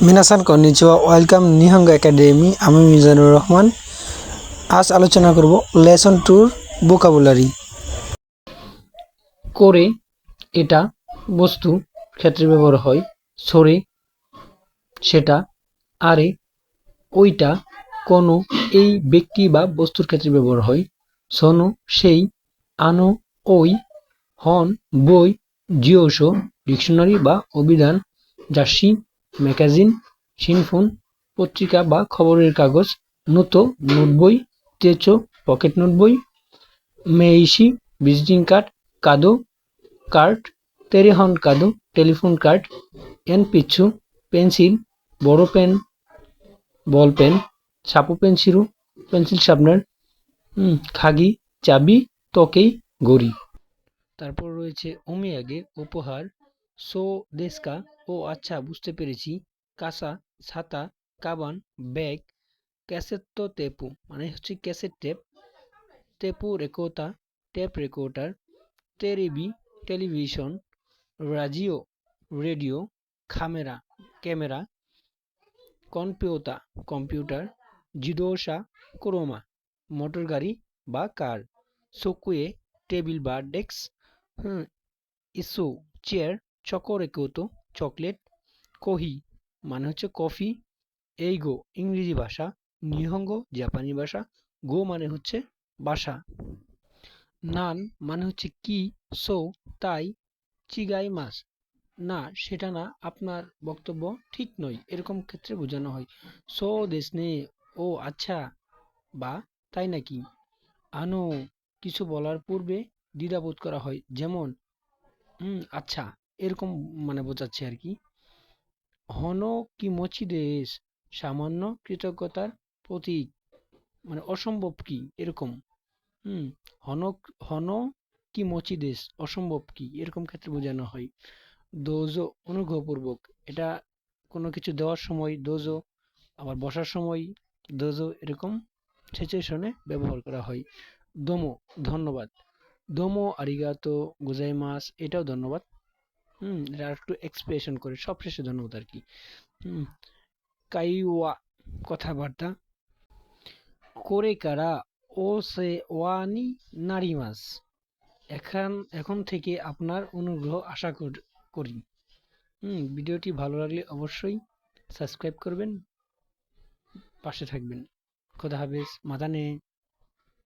মিনাসান konnichiwa welcome নিহঙ্গ academy. আমি মিজানুর রহমান। আজ আলোচনা করব লেসন 2 ভোকাবুলারি। করে এটা বস্তু ক্ষেত্রে ব্যবহার হয়, সরে সেটা, আরে ওইটা কোনো এই ব্যক্তি বা বস্তুর ক্ষেত্রে ব্যবহার হয়, শোনো সেই, আনো ওই, হন বই, জিওস ডিকশনারি বা অভিধান, জার্সি ম্যাগাজিন, সিনফোন পত্রিকা বা খবরের কাগজ, নোতো নোটবই, তেচো পকেট নোটবই, মেইসি ভিজিটিং কার্ড, কাদো কার্ড, তেরেহন কাদো টেলিফোন কার্ড, এন পিচ্ছু পেন্সিল, বড় পেন বল পেন, ছাপু পেন্সিল, পেন্সিল শার্পনার, খাগি চাবি, তকেই ঘড়ি। তারপর রয়েছে ওমিয়াগে উপহার, সো দেশকা ও আচ্ছা বুঝতে পেরেছি, কাসা ছাতা, কাবান ব্যাগ, ক্যাসেত্তো তেপু মানে হচ্ছে ক্যাসেট টেপ, তেপু রেকোতা টেপ রেকর্ডার, টেরিবি টেলিভিশন, রাজিও রেডিও, খামেরা ক্যামেরা, কম্পিউটার, জিডোসা ক্রোমা মোটর গাড়ি বা কার, সোকুয়ে টেবিল বা ডেস্ক, ইসু চেয়ার, চকোরেকোতো চকলেট, কোহি মানে হচ্ছে কফি, এইগো ইংরেজি ভাষা, নিহঙ্গ জাপানি ভাষা, গো মানে হচ্ছে বাসা, নান মানে হচ্ছে কি, সো তাই, চিগাই মাস না সেটা না, আপনার বক্তব্য ঠিক নয়, এরকম ক্ষেত্রে বোঝানো হয়। সো দেশনে ও আচ্ছা বা তাই নাকি, আনো কিছু বলার পূর্বে দ্বিধাবোধ করা হয়, যেমন আচ্ছা এরকম মানে বোঝাচ্ছে আর কি। হন কি মচি দেশ সামান্য কৃতজ্ঞতার প্রতীক মানে অসম্ভব কি এরকম। হুম হন হন কি মচি দেশ অসম্ভব কি এরকম ক্ষেত্রে বোঝানো হয়। দোজো অনুগ্রহপূর্বক, এটা কোনো কিছু দেওয়ার সময় দোজো, আবার বসার সময় দোজো, এরকম সিচুয়েশনে ব্যবহার করা হয়। দোমো ধন্যবাদ, দোমো আরিগাতো গোজাইমাস এটাও ধন্যবাদ। এটা একটু এক্সপ্রেশন করে সবশেষে ধন্যবাদ আর কি। কাইওয়া কথাবার্তা, করে কারা ও সে ওয়ানি নারিমাস এখন থেকে আপনার অনুগ্রহ আশা করি। ভিডিওটি ভালো লাগলে অবশ্যই সাবস্ক্রাইব করবেন, পাশে থাকবেন। খোদা হাফেজ, মাদানে।